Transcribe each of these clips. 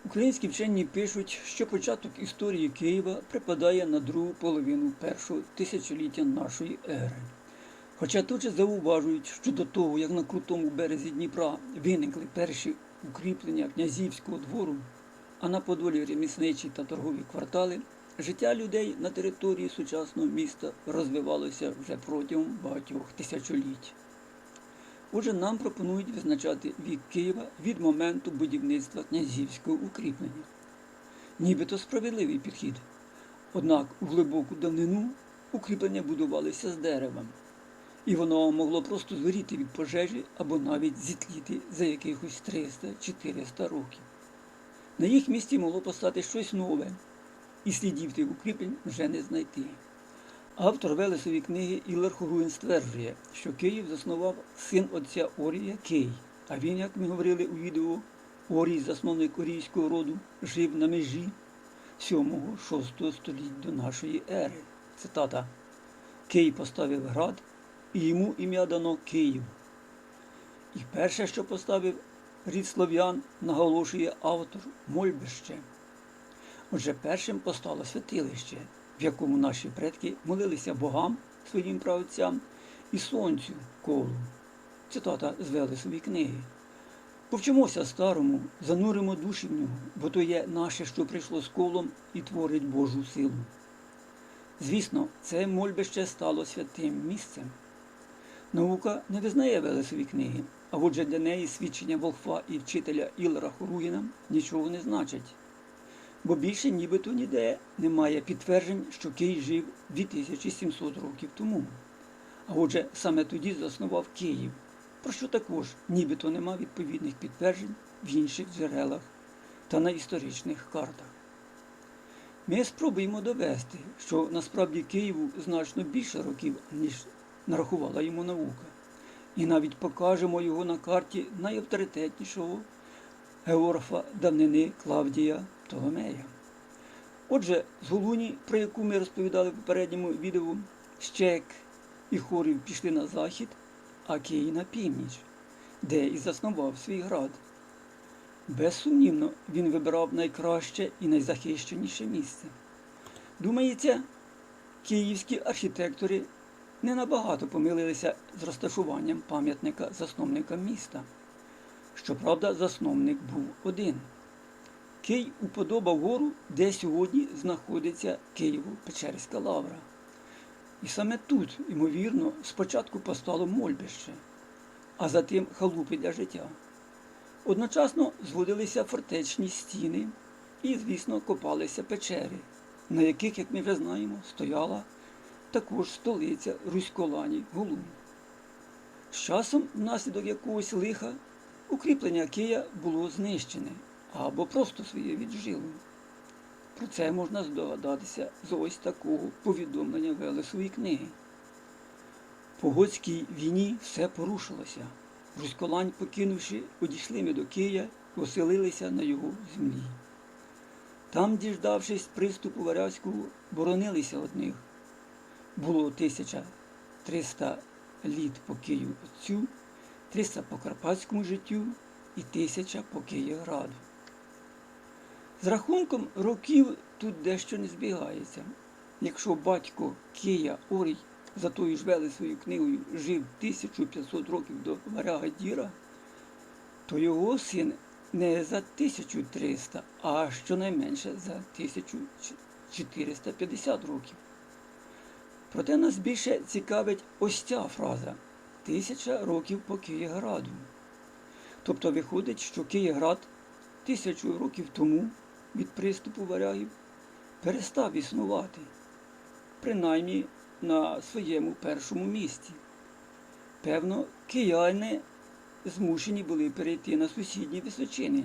Українські вчені пишуть, що початок історії Києва припадає на другу половину першого тисячоліття нашої ери. Хоча тут же зауважують, що до того, як на крутому березі Дніпра виникли перші укріплення князівського двору, а на Подолі ремісничі та торгові квартали, життя людей на території сучасного міста розвивалося вже протягом багатьох тисячоліть. Отже, нам пропонують визначати вік Києва від моменту будівництва князівського укріплення. Нібито справедливий підхід. Однак у глибоку давнину укріплення будувалися з дерева, і воно могло просто згоріти від пожежі або навіть зітліти за якихось 300-400 років. На їх місці могло постати щось нове, і слідів тих укріплень вже не знайти. Автор Велесової книги Ілар Хоругвін стверджує, що Київ заснував син отця Орія Кий, а він, як ми говорили у відео, Орій, засновник орійського роду, жив на межі 7-6 століть до нашої ери. Цитата. «Кий поставив град, і йому ім'я дано Київ. І перше, що поставив рід слов'ян, наголошує автор, Мольбище. Отже, першим постало святилище, в якому наші предки молилися богам, своїм праотцям, і сонцю, колу. Цитата з Велесової книги. Повчимося старому, зануримо душі в нього, бо то є наше, що прийшло з колом і творить Божу силу. Звісно, це мольбище стало святим місцем. Наука не визнає Велесові книги, а отже для неї свідчення Волхва і вчителя Ілара Хоругвіна нічого не значать. Бо більше нібито ніде немає підтверджень, що Кий жив 2700 років тому. А отже, саме тоді заснував Київ, про що також нібито нема відповідних підтверджень в інших джерелах та на історичних картах. Ми спробуємо довести, що насправді Києву значно більше років, ніж нарахувала йому наука. І навіть покажемо його на карті найавторитетнішого географа давнини Клавдія Птоломея. Отже, з Голуні, про яку ми розповідали в попередньому відео, Щек і Хорів пішли на захід, а Кий на північ, де і заснував свій град. Безсумнівно, він вибирав найкраще і найзахищеніше місце. Думається, київські архітектори не набагато помилилися з розташуванням пам'ятника засновникам міста. Щоправда, засновник був один. Кий уподобав гору, де сьогодні знаходиться Києво-Печерська лавра. І саме тут, ймовірно, спочатку постало мольбище, а затим халупи для життя. Одночасно зводилися фортечні стіни і, звісно, копалися печери, на яких, як ми вже знаємо, стояла також столиця Руськолані Голунь. З часом, внаслідок якогось лиха, укріплення Кия було знищене або просто своє віджило. Про це можна здогадатися з ось такого повідомлення Велесової книги. По готській війні все порушилося. Руськолань, покинувши, одійшли ми до Кия і оселилися на його землі. Там, діждавшись приступу варязького, боронилися від них. Було 1300 літ по Києву отцю, 300 по карпатському життю і 1000 по Київграду. З рахунком років тут дещо не збігається. Якщо батько Кия Орій за тою ж Велесовою книгою жив 1500 років до варяга Діра, то його син не за 1300, а щонайменше за 1450 років. Проте нас більше цікавить ось ця фраза – 1000 років по Київграду. Тобто виходить, що Київград 1000 років тому від приступу варягів перестав існувати, принаймні на своєму першому місці. Певно, кияни змушені були перейти на сусідні височини.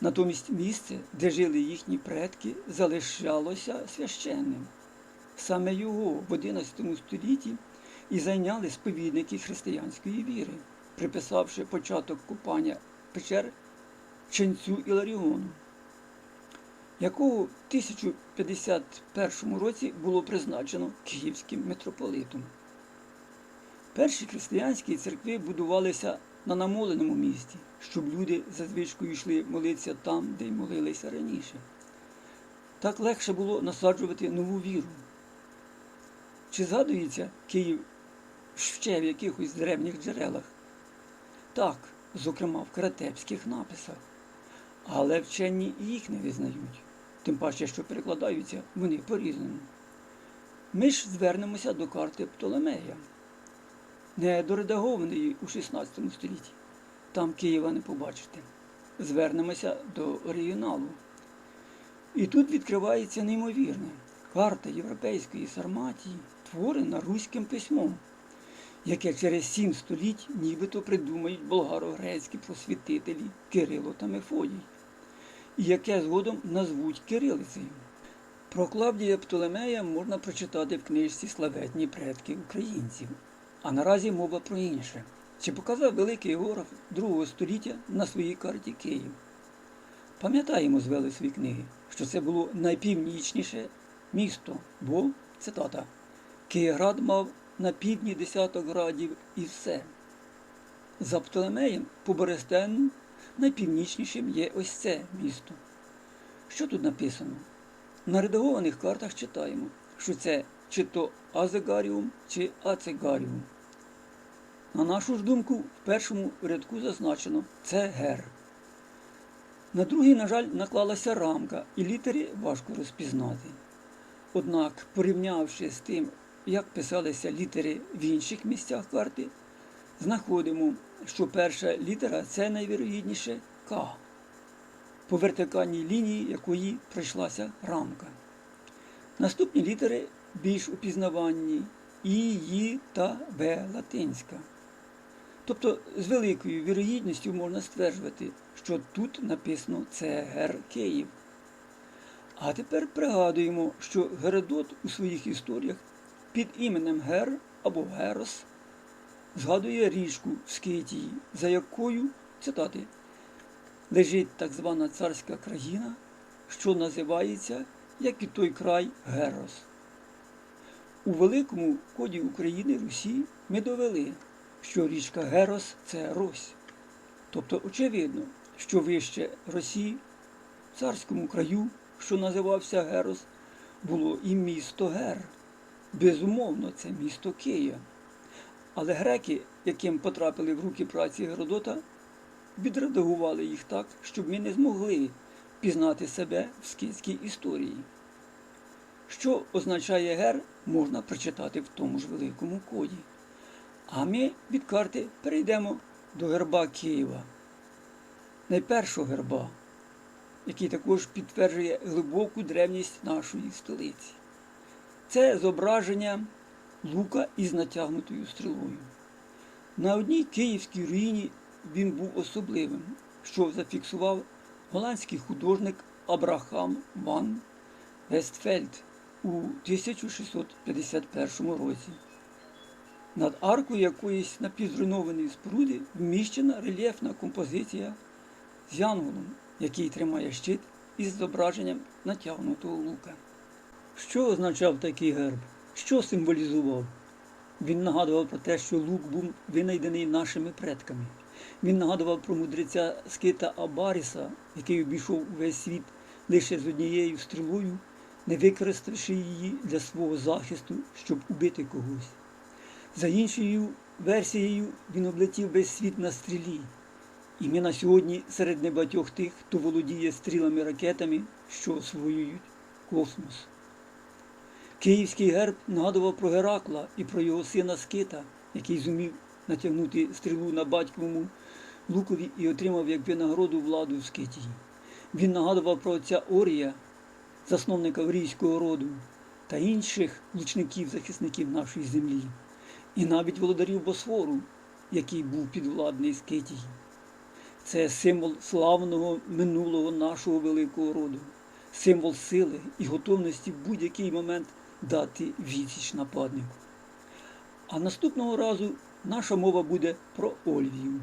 Натомість місце, де жили їхні предки, залишалося священним. Саме його в XI столітті і зайняли сповідники християнської віри, приписавши початок копання печер ченцю Іларіону, якого в 1051 році було призначено київським митрополитом. Перші християнські церкви будувалися на намоленому місці, щоб люди за звичкою йшли молитися там, де й молилися раніше. Так легше було насаджувати нову віру. Чи згадується Київ ще в якихось древніх джерелах? Так, зокрема в каратепських написах. Але вчені їх не визнають, тим паче, що перекладаються вони по-різному. Ми ж звернемося до карти Птолемея, недоредагованої у 16 столітті. Там Києва не побачите. Звернемося до оригіналу. І тут відкривається неймовірне. Карта Європейської Сарматії творена руським письмом, яке через 7 століть нібито придумають болгаро-грецькі просвітителі Кирило та Мефодій, і яке згодом назвуть кирилицею. Про Клавдія Птолемея можна прочитати в книжці «Славетні предки українців». А наразі мова про інше. Чи показав великий географ 2 століття на своїй карті Київ? Пам'ятаємо з Велесової книги, що це було найпівнічніше місто, бо, цитата, «Київград мав на півдні 10 градів і все». За Птолемеєм по Берестену найпівнічнішим є ось це місто. Що тут написано? На редагованих картах читаємо, що це чи то Азегаріум, чи Ацегаріум. На нашу ж думку, в першому рядку зазначено «це Гер». На другий, на жаль, наклалася рамка, і літери важко розпізнати. Однак, порівнявши з тим, як писалися літери в інших місцях карти, знаходимо, що перша літера – це найвірогідніше К, по вертикальній лінії якої пройшлася рамка. Наступні літери більш упізнаванні – І, Ї та В латинська. Тобто з великою вірогідністю можна стверджувати, що тут написано «ЦГР Київ». А тепер пригадуємо, що Геродот у своїх історіях під іменем Гер або Герос згадує річку в Скитії, за якою, цитати, лежить так звана царська країна, що називається, як і той край, Герос. У великому коді України Русі ми довели, що річка Герос – це Рось. Тобто очевидно, що вище Росії, в царському краю, що називався Герос, було і місто Гер. Безумовно, це місто Кия. Але греки, яким потрапили в руки праці Геродота, відредагували їх так, щоб ми не змогли пізнати себе в скітській історії. Що означає Гер, можна прочитати в тому ж великому коді. А ми від карти перейдемо до герба Києва. Найпершого герба, який також підтверджує глибоку древність нашої столиці. Це зображення лука із натягнутою стрілою. На одній київській руїні він був особливим, що зафіксував голландський художник Абрахам ван Вестфельд у 1651 році. Над аркою якоїсь напівзруйнованої споруди вміщена рельєфна композиція з янголом, який тримає щит із зображенням натягнутого лука. Що означав такий герб? Що символізував? Він нагадував про те, що лук був винайдений нашими предками. Він нагадував про мудреця скита Абаріса, який обійшов увесь світ лише з однією стрілою, не використавши її для свого захисту, щоб убити когось. За іншою версією, він облетів весь світ на стрілі. І ми на сьогодні серед небагатьох тих, хто володіє стрілами-ракетами, що освоюють космос. Київський герб нагадував про Геракла і про його сина Скита, який зумів натягнути стрілу на батьковому лукові і отримав як винагороду владу в Скитії. Він нагадував про отця Орія, засновника орійського роду, та інших лучників-захисників нашої землі, і навіть володарів Босфору, який був підвладний Скитії. Це символ славного минулого нашого великого роду, символ сили і готовності в будь-який момент дати відсіч нападнику. А наступного разу наша мова буде про Ольвію.